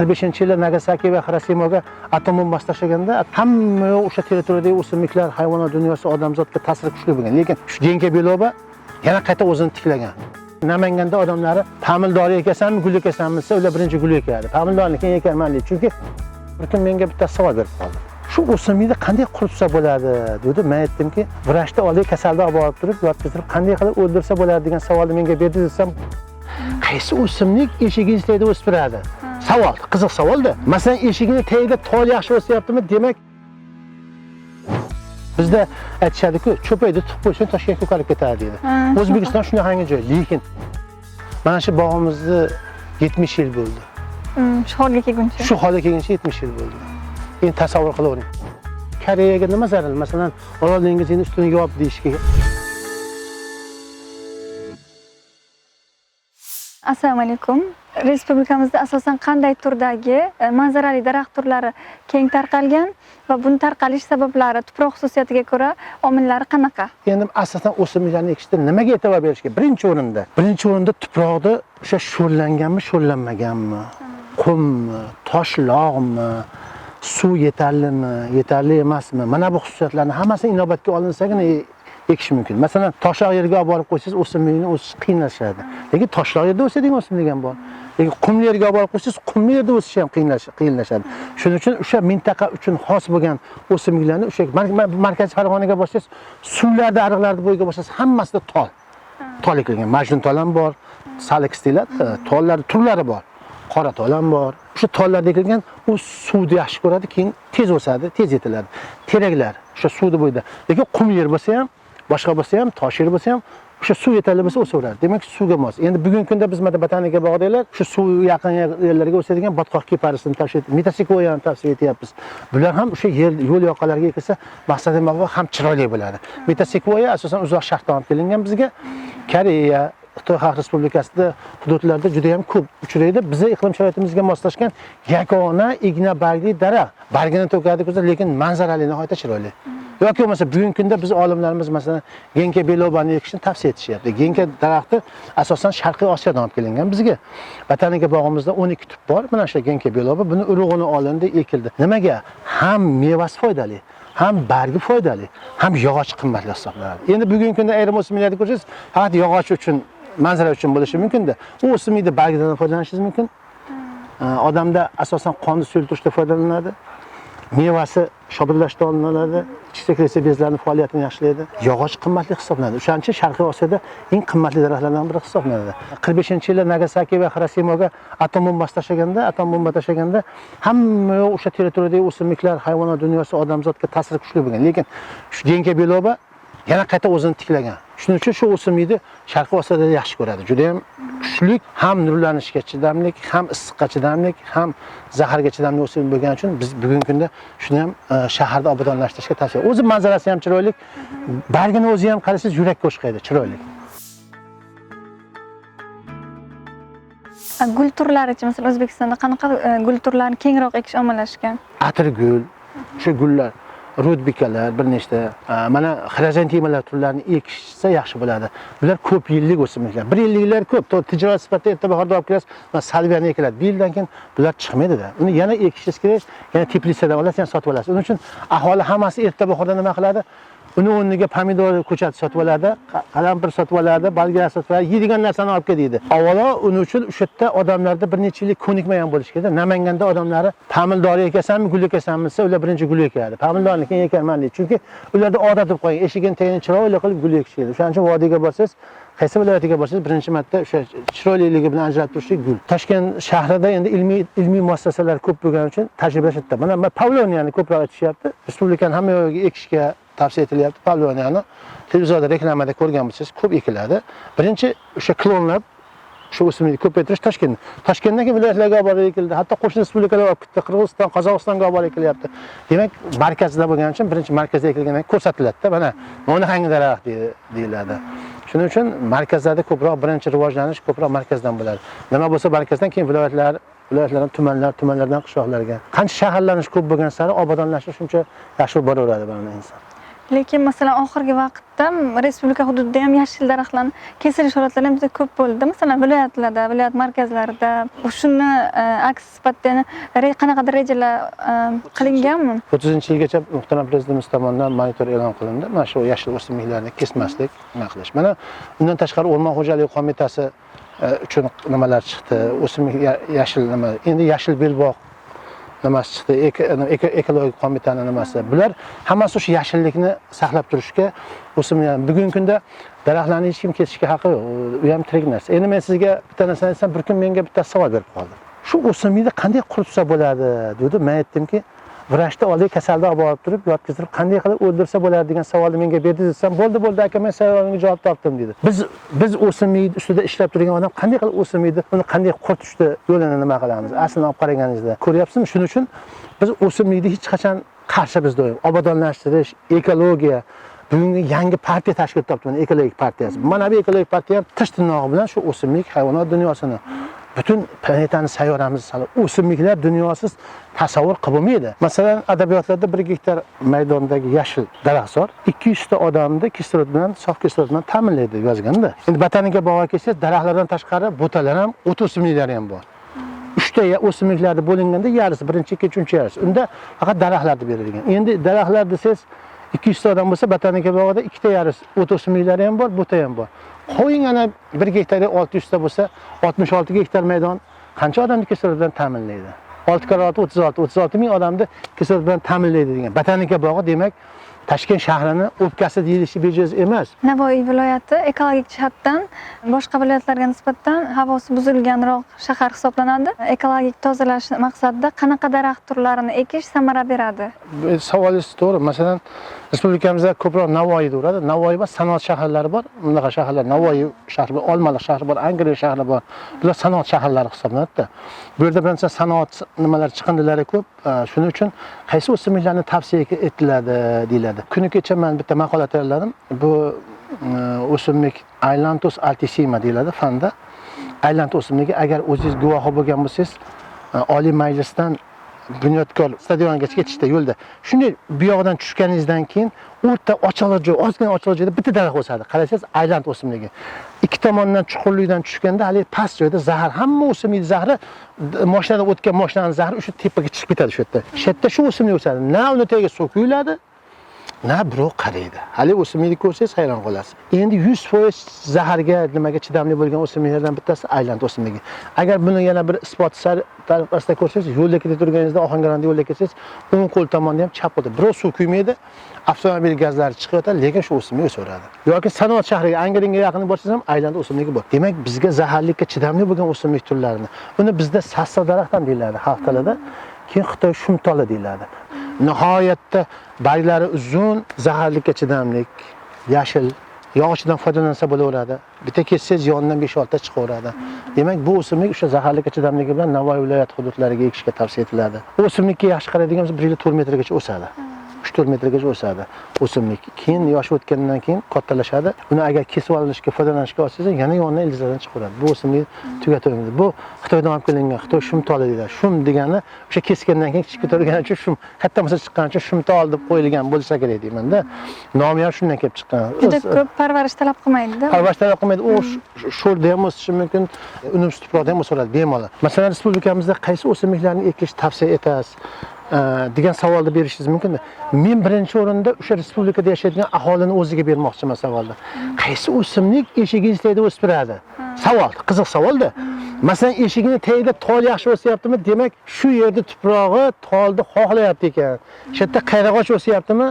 45-yilda Nagasaki va Xirosimoga atom bombasi tashlaganda hamma o'sha territoriyadagi o'simliklar, hayvonot dunyosi odamzodga ta'siri kuchli bo'lgan. Lekin shu Genka Beloba yana qayta o'zini tiklagan. Namanganda odamlari pamildori ekasanmi, gul ekasanmi desa, ular birinchi gul ekadi. Pamildorni keyin ekarman deydi. Chunki bir kun menga bitta savol berib qoldi. Shu o'simlikni qanday quritsa bo'ladi dedi. Men aytdimki, vrachda oldiga kasalni olib borib turib, yotqizib qanday qilib o'ldirsa bo'ladi degan savolni menga berdi desam, qaysi o'simlik eshigini tagida o'sib turadi? Savol, qiziq savolda. Masalan, eshigini tagida tol yaxshi o'syaptimi? Demak, bizda aytishadi-ku, cho'payda tuq bo'lsa Toshkentga ko'karib ketadi deydi. O'zbekiston shunaqangi joy, lekin mana shu bog'imizni 70 yil bo'ldi. Shu holga kelguncha. Shu holga kelguncha 70 yil bo'ldi. Endi tasavvur qilavering. Koreyaga nima zarar? Masalan, Orol dengizining ustini yopib deyishga. Assalomu alaykum. Respublikamizda asosan qanday turdagi manzarali daraxt turlari keng tarqalgan va buning tarqalish sabablari, tuproq xususiyatiga ko'ra omillari qanaqa? Endi asosan o'simliklarni ekishda nimaga e'tibor berish kerak? Birinchi o'rinda tuproqda o'sha sho'rlanganmi, sho'rlanmaganmi, qummi, toshloqmi, suv yetarlimi, yetarli emasmi? Mana bu xususiyatlarni hammasini inobatga olinsagina ekish mumkin. Masalan, toshloq yerga olib borib qo'ysangiz, o'simlikni o'sishi qiyinlashadi. Lekin toshloq yerda o'sadigan o'simlik ham bor. Lekin qumli yerga olib borib qo'ysangiz, qumli yerda o'sishi ham qiyinlashadi. Shuning uchun o'sha mintaqa uchun xos bo'lgan o'simliklarni o'sha markaziy Farg'onaga borsangiz, suvlarda, ariqlarda bo'yiga borsangiz, hammasida tol ekilgan. Majnun tol ham bor, salix deyiladi, tollar turlari bor. Qora tol ham bor. O'sha tollarda ekilgan, u suvni yaxshi ko'radi, keyin tez o'sadi, tez yetiladi. Teraklar o'sha suvni bo'yida. Lekin qum yer bo'lsa ham, boshqa bo'lsa ham, tosh yer bo'lsa ham, o'sha suv yetarli bo'lsa o'saveradi. Demak, suvga mos. Endi bugungi kunda biz mana botanika bog'dagilar shu suv yaqin yerlarga o'sadigan botqoq keparisini tavsiya etamiz. Metasequoyani tavsiya etyapmiz. Bular ham o'sha yer, yo'l yoqalariga ekilsa, maqsadiy bog'ga ham chiroyli bo'ladi. Metasequoya asosan uzoq sharqdan olib kelingan bizga. Koreya, Xitoy Xalq Respublikasida hududlarda juda ham ko'p uchraydi. Bizning iqlim sharoitimizga moslashgan yagona igna bargli daraxt. Bargini to'kadi ko'zlar, lekin manzarali, nihoyatda chiroyli. Yoki bo'lmasa bugungi kunda biz olimlarimiz masalan Genka Belobani ekishni tavsiya etishyapti. Genka daraxti asosan Sharqiy Osiyodan olib kelingan bizga. Botanika bog'imizda 12 tip bor. Mana shu Genka Beloba buni urug'ini olindi, ekildi. Nimaga? Ham mevasi foydali, ham bargi foydali, ham yog'och qimmatli hisoblanadi. Endi bugungi kunda ayrim o'simliklarni ko'rsangiz, faqat yog'och uchun, manzara uchun bo'lishi mumkin-da. U o'simlikni bargidan foydalanishingiz mumkin. Odamda asosan qonni suyultirishda foydalanadi. Mevasi shodirlashda olinadi, ichki sekresiya bezlarining faoliyatini yaxshilaydi. Yog'och qimmatli hisoblanadi. O'shaning uchun Sharqiy Osiyoda eng qimmatli daraxtlardan biri hisoblanadi. 45-yilda Nagasaki va Xirosimoga atom bombasi tashlaganda hamma o'sha territoriyadagi o'simliklar, hayvonot dunyosi odamzodga ta'siri kuchli bo'lgan. Lekin shu Genka Beloba yana qayta o'zini tiklagan. Shuning uchun shu o'simlikni Sharqiy Osiyoda yaxshi ko'radi. Juda ham kuchli, ham nurlanishga chidamlik, ham issiqqa chidamlik, ham zaharga chidamli o'simlik bo'lgani uchun biz bugungi kunda shuni ham shaharda obodonlashtirishga tavsiya. O'zi manzarasi ham chiroyli, bargini o'zi ham qarasangiz yurakka o'shqaydi, chiroyli. Gul turlari-chi, masalan, O'zbekistonda qanaqa gul turlarini kengroq ekish ommalashgan? Atirgul, o'sha gullar, rudbikalar, bir nechta, mana xrizantemalar turlarini ekishsa yaxshi bo'ladi. Bular ko'p yillik o'simliklar. 1 yilliklar ko'p. Tijorat sifatida erta bahorda olib kelasiz, mana salviyani ekiladi. 1 yildan keyin bular chiqmaydi-da. Uni yana ekishingiz kerak, yana teplitsadan olasiz, yana sotib olasiz. Uning uchun aholi hammasi erta bahorda nima qiladi? Uni o'rniga pomidor ko'chati sotib oladi, qalampir sotib oladi, balgar sotib oladi, yeydigan narsani olib keladi. Avvalo uning uchun o'sha yerda odamlarda bir necha yillik ko'nikmagan bo'lish kerak. Namanganda odamlari pomidori ekasanmi, gul ekasanmi desa, ular birinchi gul ekadi. Pomidorni keyin ekarman deydi. Chunki ularda odat bo'lib qolgan. Eshigini tagini chiroyli qilib gul ekish kerak. O'shaning uchun vodiyga borsangiz, qaysi viloyatiga borsangiz, birinchi marta o'sha chiroyliligi bilan ajratib turishlik gul. Toshkent shahrida endi ilmiy muassasalar ko'p bo'lgani uchun tajriba shetda. Mana Pavlovniyani ko'proq aytishyapti. Respublikaning hamma yoqiga ekishga tavsiya etilyapti. Pavlovniyani televizorda reklamada ko'rgan bo'lsangiz, ko'p ekiladi. Birinchi o'sha klonlab shu o'simlikni ko'paytirish Toshkentdagi viloyatlarga olib borib ekildi. Hatto qo'shni respublikalarga olib ketdi. Qirg'iziston, Qozog'istonga olib borib ekilyapti. Demak, markazda bo'lgani uchun birinchi markazda ekilgandan ko'rsatiladi-da. Mana bunaqangi daraxt deyiladi. Shuning uchun markazlarda ko'proq birinchi rivojlanish ko'proq markazdan bo'ladi. Nima bo'lsa markazdan keyin viloyatlardan tumanlardan qishloqlarga. Qancha shaharlanish ko'p bo'lgan sari obodonlashish shuncha yaxshi bo'laveradi ba'zi inson. Lekin masalan oxirgi vaqtda respublika hududida ham yashil daraxtlarni kesilish holatlari ham juda ko'p bo'ldi. Masalan viloyatlarda, viloyat markazlarida shuni aks sifatida qanaqadir rejalar qilinganmi? 30-yilgacha muhtaram prezidentimiz tomonidan monitor e'lon qilindi. Mana shu yashil o'simliklarni kesmaslik nima qilish. Mana undan tashqari O'rmon xo'jaligi qo'mitasi uchun nimalar chiqdi. O'simlik yashil nima? Endi yashil belbog' nimasi chiqdi, ekologik qo'mitaning nimasi. Bular hammasi o'sha yashillikni saqlab turishga o'simliklar. Bugungi kunda daraxtlarni hech kim kesishga haqqi yo'q. U ham tirik narsa. Endi men sizga bitta narsani aytsam, bir kun menga bitta savol berib qoldi. Shu o'simlikni qanday quritsa bo'ladi dedi. Men aytdimki, vrachda oldiga kasalni olib borib turib, yotkizib, qanday qilib o'ldirsa bo'ladi degan savolni menga berdi desam, bo'ldi aka, men savolingizga javob topdim dedi. Biz o'simlikni ustida ishlab turgan odam qanday qilib o'simlikni, uni qanday quritishni yo'lini nima qilamiz? Aslini olib qaraganingizda ko'ryapsizmi? Shuning uchun biz o'simlikni hech qachon qarshimiz doim. Obodonlashtirish, ekologiya bugungi yangi partiya tashkil topdi, ekologik partiyasi. Mana bu ekologik partiya ham tish tirnog'i bilan shu o'simlik hayvonot dunyosini butun planetani sayyoramizni o'simliklar dunyosiz tasavvur qilib bo'lmaydi. Masalan, adabiyotlarda 1 gektar maydondagi yashil daraxtzor 200 ta odamni kislorod bilan, sof kislorod bilan ta'minlaydi yozganda. Endi botanika bog'iga kelsangiz, daraxtlardan tashqari butalar ham, o't o'simliklari ham bor. 3 ta o'simliklarni bo'linganda yarisi, birinchi, ikkinchi, uchinchi yarisi. Unda faqat daraxtlarni berilgan. Endi daraxtlar desangiz 200 ta odam bo'lsa, botanika bog'ida 2 ta yarisi o't o'simliklari ham bor, buta ham bor. Qo'ying ana 1 gektarga 600 ta bo'lsa, 66 gektar maydon qancha odamni kislorod bilan ta'minlaydi? 6 × 36 ming odamni kislorod bilan ta'minlaydi degan. Botanika bog'i demak Toshkent shahrini o'pkasi deyilishi bejiz emas. Navoiy viloyati ekologik jihatdan boshqa viloyatlarga nisbatan havosi buzilganroq shahar hisoblanadi. Ekologik tozalash maqsadida qanaqa daraxt turlarini ekish samara beradi? Savolingiz to'g'ri. Masalan, respublikamizda ko'proq Navoiy uradi. Navoiy va sanoat shaharlari bor. Bunaqa shaharlar Navoiy shahri bor, Olmaliq shahri bor, Angren shahri bor. Bular sanoat shaharlari hisoblanadi. Bu yerda birinchi sanoat nimalar chiqindilari ko'p. Shuning uchun qaysi o'simliklarni tavsiya etiladi deyiladi. Kuni kecha men bitta maqola tayyorladim. Bu o'simlik Ailanthus altissima deyiladi fanda. Ailanthus o'simligi agar o'zingiz guvohi bo'lgan bo'lsangiz, Oliy Majlisdan Bunyodkor stadiongacha ketishda yo'lda shunday bu yoqdan tushganingizdan keyin o'rta ochiq joy, ozgina ochiq joyda bitta daraxt o'sadi. Qarasangiz Ailant o'simligi. Ikki tomondan chuqurlikdan tushganda hali past joyda zahar, hamma o'simlik zahri, mashinadan o'tgan mashinaning zahri o'sha tepaga chiqib ketadi shu yerda. Shu yerda shu o'simlik o'sadi. Na uni tagiga suv quyiladi, na birov qaraydi. Hali o'simlikni ko'rsangiz hayron qolasiz. Endi 100% zaharga, nimaga chidamli bo'lgan o'simliklardan bittasi Ailant o'simligi. Agar buni yana bir isbot tarafida ko'rsangiz, yo'lda ketib turganingizda, Ohangaronda yo'lda ketsangiz, o'ng qo'l tomonda ham chap qo'lda birov suv quymaydi, avtomobil gazlari chiqyotadi, lekin shu o'simlik o'saveradi. Yoki sanoat shahriga, Angrenga yaqin borsangiz ham Ailant o'simligi bor. Demak, bizga zaharlikka chidamli bo'lgan o'simlik turlarini, uni bizda sassiq daraxt ham deyiladi xalq tilida, keyin Xitoy shumtoli deyiladi. Nihoyatda barglari uzun, zaharlikka chidamlik, yashil, yog'ochidan foydalansa bo'laveradi. Bitta kessangiz yonidan 5-6 ta chiqaveradi. Demak, bu o'simlik o'sha zaharlikka chidamligi bilan Navoiy viloyati hududlariga ekishga tavsiya etiladi. Bu o'simlikka yaxshi qaraydigan bo'lsa 1-4 metrgacha o'sadi. 3-4 metrgacha o'sadi o'simlik. Keyin yoshi o'tgandan keyin kattalashadi. Uni agar kesib olishga, foydalanishga olsangiz, yana yonidan ildizlardan chiqaveradi. Bu o'simlik tugatolmaydi. Bu Xitoydan olib kelingan, Xitoy shumtoli deyiladi. Shum degani o'sha kesgandan keyin kichik ko'targani uchun shum, katta bo'lsa chiqqani uchun shumtol deb qo'yilgan bo'lsa kerak deymanda. Nomi ham shundan kelib chiqqan. Juda ko'p parvarish talab qilmaydi-da. Parvarish talab qilmaydi. U sho'rda ham o'sishi mumkin, unumsiz tuproqda ham o'saveradi bemalol. Masalan, respublikamizda qaysi o'simliklarni ekish tavsiya etasiz degan savolni berishingiz mumkin. Men birinchi o'rinda o'sha respublikada yashaydigan aholini o'ziga bermoqchiman savolni. Qaysi o'simlik eshigini tagida o'sib turadi? Savol, qiziq savolda. Masalan, eshigini tagida tol yaxshi o'syaptimi? Demak, shu yerda tuprog'i tolni xohlayapti ekan. Shu yerda qayrag'och o'syaptimi?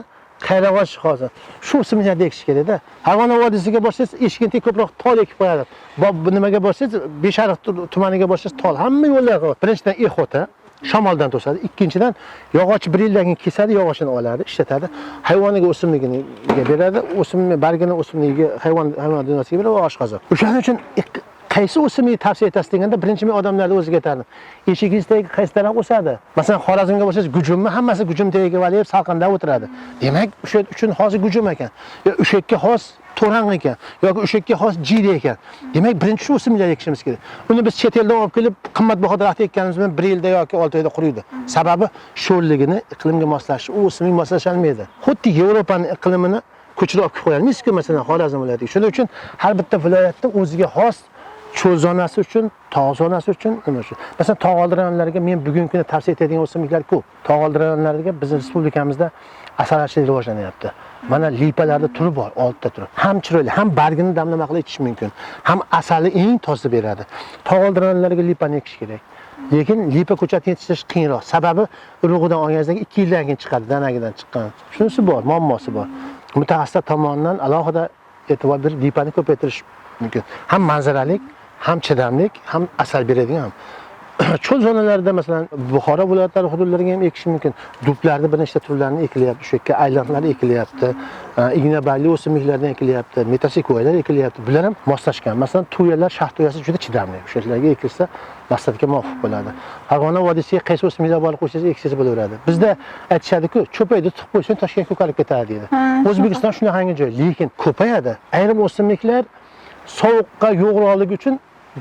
Qayrag'och hozir. Shu o'simliklarni ekish kerak-da. Hayvonot vodiysiga borsangiz, eshigini tagiga ko'proq tol ekib qo'yadi. Bu nimaga borsangiz, Beshariq tumaniga borsangiz tol hamma yo'llar bor. Birinchidan exota shamoldan to'sadi. Ikkinchidan yog'och bir yildan keyin kesadi, yog'ochini oladi, ishlatadi. Hayvoniga o'simligini beradi, o'simlik bargini o'simligiga hayvonot dunyosiga beradi va oshqozon. O'shaning uchun qaysi o'simlikni tavsiya etasiz deganda birinchi men odamlarga o'ziga aytaman. Eshigingizdagi qaysi daraxt o'sadi? Masalan, Xorazmga borsangiz gujummi? Hammasi gujum tagiga valib salqinda o'tiradi. Demak, o'sha uchun hozir gujum ekan. O'sha yerga xos to'rang ekan yoki o'sha yerga xos jiyda ekan. Demak, birinchi shu o'simliklar ekishimiz kerak. Uni biz chet eldan olib kelib qimmatbaho daraxt ekkanimiz bilan 1 yilda yoki 6 oyda quriydi. Sababi sho'rligini iqlimga moslashish, u o'simlik moslasholmaydi. Xuddi Yevropaning iqlimini ko'chirib olib qo'yamiz-ku, masalan, Xorazm viloyatiga. Shuning uchun har bitta viloyatda o'ziga xos cho'l zonasi uchun, tog' zonasi uchun nima uchun. Masalan, tog' oldiranlarga men bugungi kunda tavsiya etadigan o'simliklar ko'p. Tog' oldiranlarga bizning respublikamizda asalarichilik rivojlanyapti. Mana lipalarda turi bor, 6 ta turi. Ham chiroyli, ham bargini damlama qilib ichish mumkin. Ham asali eng toza beradi. Tog' oldiranlarga lipani ekish kerak. Lekin lipa ko'chatini yetishtirish qiyinroq. Sababi urug'idan olganingizdan 2 yildan keyin chiqadi, danagidan chiqqan. Shunisi bor, muammosi bor. Mutaxassislar tomonidan alohida e'tibor berib lipani ko'paytirish mumkin. Ham manzaralik, ham chidamlik, ham asal beradigan. Cho'l zonalarida masalan Buxoro viloyatlari hududlariga ham ekish mumkin. Dublarda bir nechta turlarni ekilyapti, shu yerga aylanmalar ekilyapti. Ignabarli o'simliklardan ekilyapti, metasekvoyalar ekilyapti. Bular ham moslashgan. Masalan, tuyalar, shaxt tuyasi juda chidamli. O'shalarga ekilsa maqsadga muvofiq bo'ladi. Farg'ona vodiysiga qaysi o'simliklar borib qo'ysangiz eksangiz bo'laveradi. Bizda aytishadi-ku, cho'paydi tiqib qo'ysin, Toshkent ko'karib ketadi deydi. O'zbekiston shunaqangi joy, lekin ko'payadi. Ayrim o'simliklar sovuqqa yo'g'roqligi uchun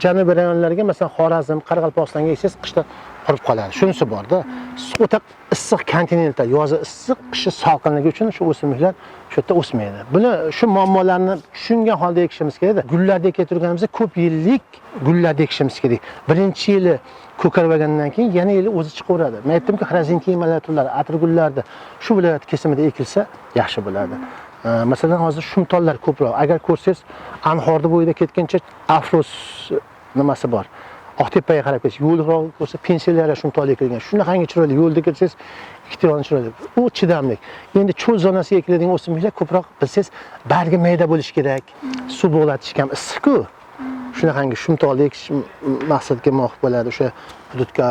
janubiy rayonlarga, masalan, Xorazm, Qoraqalpog'istonga eksangiz qishda qurib qoladi. Shunisi borda. O'ta issiq kontinentda yozi issiq, qishi salqinligi uchun shu o'simliklar shu yerda o'smaydi. Buni shu muammolarni tushungan holda ekishimiz kerak. Gullarda keltirganimizda ko'p yillik gullarda ekishimiz kerak. Birinchi yili ko'karib olgandan keyin yana yili o'zi chiqaveradi. Men aytdimki, xrizantemalar turlari, atirgullarda shu viloyat kesimida ekilsa yaxshi bo'ladi. Masalan, hozir shumtollar ko'proq. Agar ko'rsangiz, Anhorda bo'yida ketgancha afros nimasi bor. Oqtepaga qarab ketish, yo'lroq bo'lsa pensiyalari shumtolga ekilgan. Shunaqangi chiroyli yo'lda ketsangiz, ikki chiroyli. U chidamli. Endi cho'l zonasiga ekiladigan o'simliklar ko'proq bilsangiz, bargi mayda bo'lishi kerak. Suv bog'latish ham issiq-ku. Shunaqangi shumtolni ekish maqsadga muvofiq bo'ladi. O'sha hududga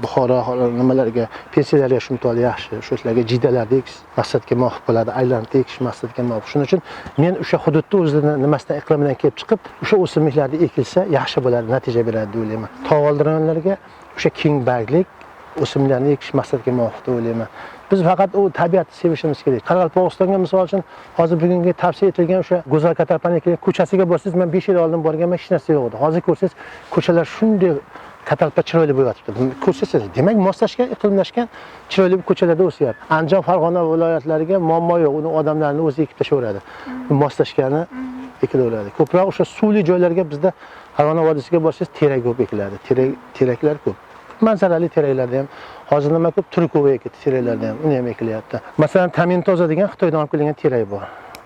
Buxoro nimalarga, pensiyalarga shumtol yaxshi, shularga jidalarda ekish maqsadga muvofiq bo'ladi, aylanib ekish maqsadga muvofiq. Shuning uchun men o'sha hududda o'zidan nimasidan iqlimidan kelib chiqib, o'sha o'simliklarni ekilsa yaxshi bo'ladi, natija beradi deb o'ylayman. Tog' oldiranlarga o'sha keng barglik o'simliklarni ekish maqsadga muvofiq deb o'ylayman. Biz faqat u tabiatni sevishimiz kerak. Qoraqalpog'istonga misol uchun hozir bugungi tavsiya etilgan o'sha go'zal katalpanikalar ko'chasiga borsangiz, men 5 yil oldin borganman, hech narsa yo'q edi. Hozir ko'rsangiz, ko'chalar shunday katalpa chiroyli bo'yatibdi. Ko'rsangiz, demak moslashgan, iqlimlashgan chiroyli ko'chalarda o'syapti. Andijon, Farg'ona viloyatlariga muammo yo'q, uni odamlarni o'zi ekib tashaveradi. Moslashgani ekilaveradi. Ko'proq o'sha suvli joylarga bizda Farg'ona vodiysiga borsangiz, terak ko'p ekiladi. Teraklar ko'p. Manzarali teraklarda ham hozir nima ko'p turkovoy ekildi, teraklarda ham uni ham ekilyapti. Masalan, Tamintoza degan Xitoydan olib kelingan terak bor.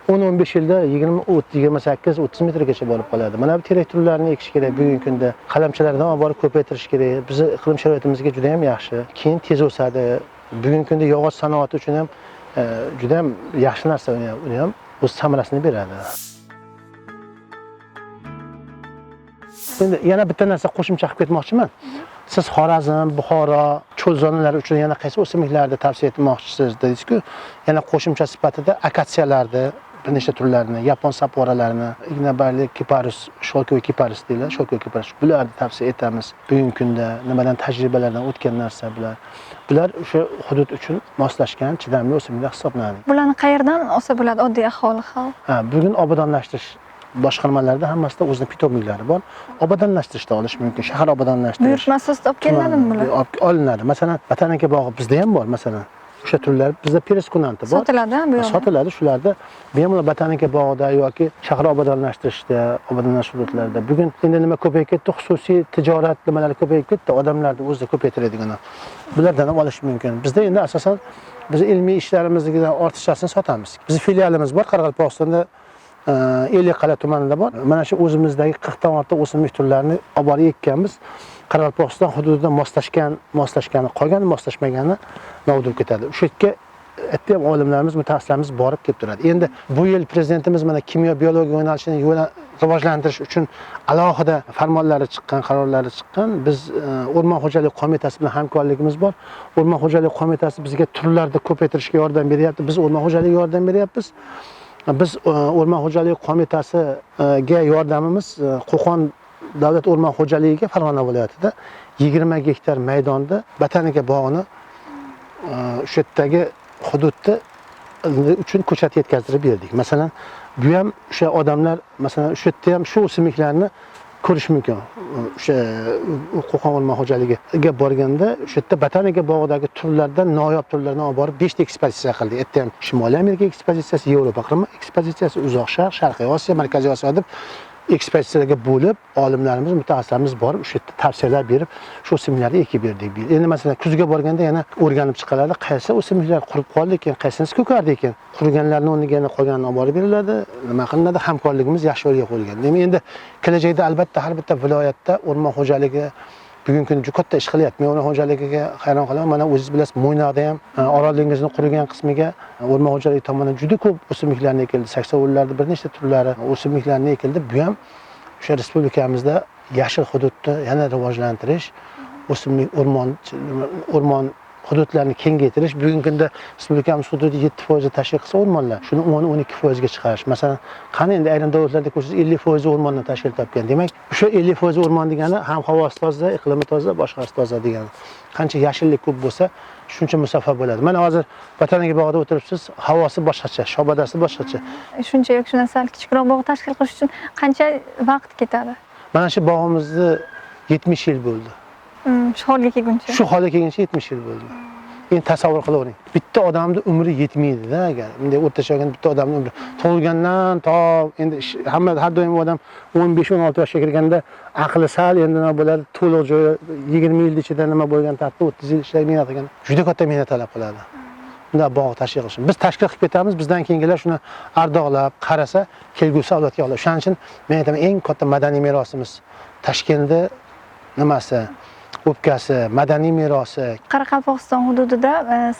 10-15 yilda 28-30 metrgacha borib qoladi. Mana bu terak turlarini ekish kerak bugungi kunda. Qalamchalardan olib borib ko'paytirish kerak. Bizning iqlim sharoitimizga juda ham yaxshi. Keyin tez o'sadi. Bugungi kunda yog'och sanoati uchun ham juda ham yaxshi narsa, uni ham o'z samarasini beradi. Endi yana bitta narsa qo'shimcha qilib ketmoqchiman. Siz Xorazm, Buxoro, cho'l zonalari uchun yana qaysi o'simliklarni tavsiya etmoqchisiz dedingiz-ku, yana qo'shimcha sifatida akatsiyalarni bir nechta turlarini, yapon saporalarini, ignabarli kiparus, sholkovoy kiparus deyiladi, sholkovoy kiparus. Bularni tavsiya etamiz. Bugungi kunda nimadan tajribalardan o'tgan narsa bular. Bular o'sha hudud uchun moslashgan, chidamli o'simliklar hisoblanadi. Bularni qayerdan olsa bo'ladi oddiy aholi xalq? Bugun obodonlashtirish boshqarmalarda hammasida o'zining pitomliklari bor. Obodonlashtirishda olish mumkin. Shahar obodonlashtirish. Buyurtma asosida olib kelinadimi bular? Olinadi. Masalan, Botanika bog'i bizda ham bor, masalan. O'sha turlar bizda pereskunanti bor. Sotiladi bu yerda. Sotiladi, shularda bemalol Botanika bog'ida yoki shahar obodonlashtirishda, obodonlash hududlarida. Bugun endi nima ko'payib ketdi, xususiy tijorat nimalari ko'payib ketdi, odamlarni o'zida ko'paytiradigan. Bulardan ham olish mumkin. Bizda endi asosan biz ilmiy ishlarimizdan ortiqchasini sotamiz. Bizning filialimiz bor Qoraqalpog'istonda, Ellikqal'a tumanida bor. Mana shu o'zimizdagi 40 dan ortiq o'simlik turlarini olib borib ekkanmiz. Qoraqalpog'iston hududida moslashgani, qolgani moslashmagani navdurib ketadi. O'sha yerga aytdim, olimlarimiz, mutaxassislarimiz borib kelib turadi. Endi bu yil prezidentimiz mana kimyo biologiya yo'nalishini rivojlantirish uchun alohida farmonlari chiqqan, qarorlari chiqqan. Biz O'rmon xo'jaligi qo'mitasi bilan hamkorligimiz bor. O'rmon xo'jaligi qo'mitasi bizga turlarni ko'paytirishga yordam beryapti. Biz O'rmon xo'jaligiga yordam beryapmiz. Biz O'rmon xo'jaligi qo'mitasiga yordamimiz Qo'qon davlat o'rmon xo'jaligiga Farg'ona viloyatida 20 gektar maydonda Botanika bog'ini o'sha yerdagi hududda uchun ko'chat yetkazdirib berdik. Masalan, Bu ham o'sha odamlar masalan o'sha yerda ham shu o'simliklarni ko'rish mumkin. O'sha Qo'qon o'rmon xo'jaligiga borganda o'sha yerda botanika bog'idagi turlardan noyob turlarni olib borib 5 ta ekspozitsiya qildik. Erta ham Shimoliy Amerika ekspozitsiyasi, Yevropa iqlimi ekspozitsiyasi, Uzoq Sharq, Sharqiy Osiyo, Markaziy Osiyo deb ekspozitsiyalarga bo'lib, olimlarimiz, mutaxassislarimiz borib o'sha yerda tavsiyalar berib, shu o'simliklarni ekib berdik. Endi masalan kuzga borganda yana o'rganib chiqiladi, qaysi o'simliklar qurib qoldi ekan, qaysinisi ko'kardi ekan. Qurganlarni o'rniga yana qolganini olib borib beriladi, nima qilinadi, hamkorligimiz yaxshi yo'lga qo'yilgan. Demak, endi kelajakda albatta har bitta viloyatda o'rmon xo'jaligi bugungi kunda juda katta ish qilyapti. Men o'rmon xo'jaligiga hayron qolaman. Mana o'zingiz bilasiz, Mo'ynoqda ham Orol dengizining qurigan qismiga o'rmon xo'jaligi tomonidan juda ko'p o'simliklarni ekildi. Saksovullarning bir nechta turlari o'simliklarni ekildi. Bu ham o'sha respublikamizda yashil hududni yana rivojlantirish, o'simlik o'rmon hududlarni kengaytirish. Bugungi kunda respublikamiz hududi 7% tashkil qilsa o'rmonlar, shuni 10-12% ga chiqarish. Masalan, qani endi ayrim davlatlarda ko'rsangiz 50% o'rmondan tashkil topgan. Demak, o'sha 50% o'rmon degani ham havosi toza, iqlimi toza, boshqasi toza degani. Qancha yashillik ko'p bo'lsa, shuncha musaffo bo'ladi. Mana hozir botanika bog'ida o'tiribsiz, havosi boshqacha, shobadasi boshqacha. Shuncha yoki shundan sal kichikroq bog' tashkil qilish uchun qancha vaqt ketadi? Mana shu bog'imizni 70 yil bo'ldi. Shu holga kelguncha. Shu holga kelguncha 70 yil bo'ldi. Endi tasavvur qilavering. Bitta odamning umri yetmaydi-da agar. Bunday o'rtacha olganda bitta odamning umri tug'ilgandan to endi hamma har doim odam 15-16 yoshga kirganda aqli sal endi nima bo'ladi, to'liq joyi 20 yil ichida nima bo'lgan taqdirda 30 yil ishlaydi, mehnat qilgan. Juda katta mehnat talab qiladi. Bunda bog' tashkil qilish. Biz tashkil qilib ketamiz, bizdan keyingilar shuni ardoqlab, qarasa, kelgusi avlodga oladi. Shuning uchun men aytaman, eng katta madaniy merosimiz Toshkentda nimasi? O'pkasi, madaniy merosi. Qoraqalpog'iston hududida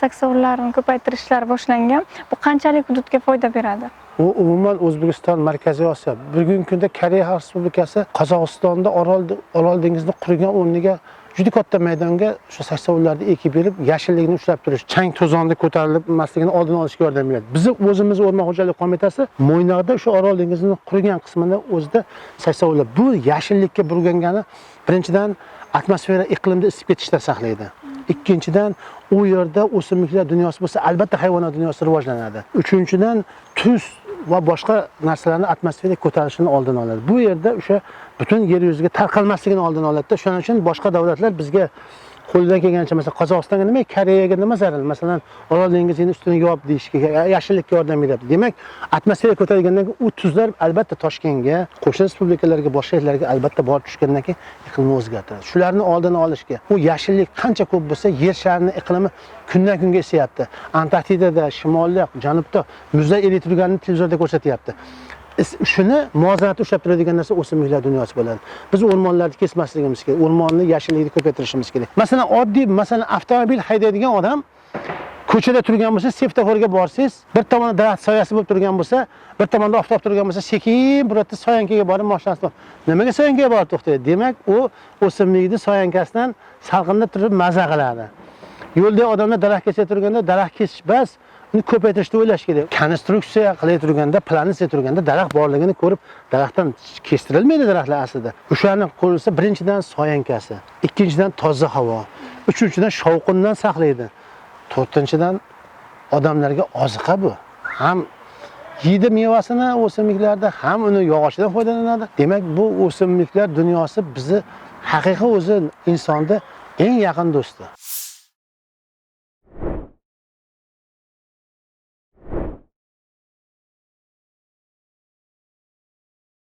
saksovullarni ko'paytirish ishlari boshlangan. Bu qanchalik hududga foyda beradi? U umuman O'zbekiston, Markaziy Osiyo, bugungi kunda Koreya Respublikasi Qozog'istonda Orol dengizini qurigan o'rniga juda katta maydonga o'sha saksovullarni ekib berib, yashillikni ushlab turish, chang to'zonni ko'tarilib emasligini oldini olishga yordam beradi. Biz o'zimiz O'rmon xo'jaligi qo'mitasi Mo'ynoqda o'sha Orol dengizining qurigan qismini o'zida saksovullar bu yashillikka burgangani birinchidan atmosfera iqlimda isib ketishdan saqlaydi. Ikkinchidan, u yerda o'simliklar dunyosi bo'lsa, albatta hayvonot dunyosi rivojlanadi. Uchinchidan, tuz va boshqa narsalarning atmosferaga ko'tarilishini oldini oladi. Bu yerda o'sha butun yer yuziga tarqalmasligini oldini oladi. Shuning uchun boshqa davlatlar bizga qo'ldan kelgancha, masalan, Qozog'istonga nima, Koreyaga nima zarar? Masalan, Orol dengizining ustini yopib deyishga, yashillikka yordam beryapti. Demak, atmosfera ko'tarilgandan keyin u tuzlar albatta Toshkentga, qo'shni respublikalarga, boshqa yerlarga albatta borib tushgandan keyin iqlimni o'zgartiradi. Shularni oldini olishga, u yashillik qancha ko'p bo'lsa, yer sharining iqlimi kundan kunga isiyapti. Antarktidada, shimolda, janubda muzlar erib turganini televizorda ko'rsatyapti. Shuni muvozanatda ushlab turadigan narsa o'simliklar dunyosi bo'ladi. Biz o'rmonlarni kesmasligimiz kerak, o'rmonni yashillikni ko'paytirishimiz kerak. Masalan, oddiy, avtomobil haydaydigan odam ko'chada turgan bo'lsa, svetoforga borsangiz, bir tomonda daraxt soyasi bo'lib turgan bo'lsa, bir tomonda oftob turgan bo'lsa, sekin bir yerda soyankaga borib mashinasini nimaga soyankaga borib to'xtaydi? Demak, u o'simlikni soyankasidan salqinda turib maza qiladi. Yo'lda odamlar daraxt kesib turganda, daraxt kesish bas, uni ko'paytirishni o'ylash kerak. Konstruksiya qilib turganda, planisiya turganda daraxt borligini ko'rib, daraxtdan kestirilmaydi daraxtlar aslida. O'shani qo'lsa, birinchidan soyankasi, ikkinchidan toza havo, uchinchidan shovqindan saqlaydi. To'rtinchidan odamlarga oziqa bu. Ham yeydi mevasini o'simliklarda, ham uni yog'ochidan foydalanadi. Demak, bu o'simliklar dunyosi bizni haqiqiy o'zi insonda eng yaqin do'sti.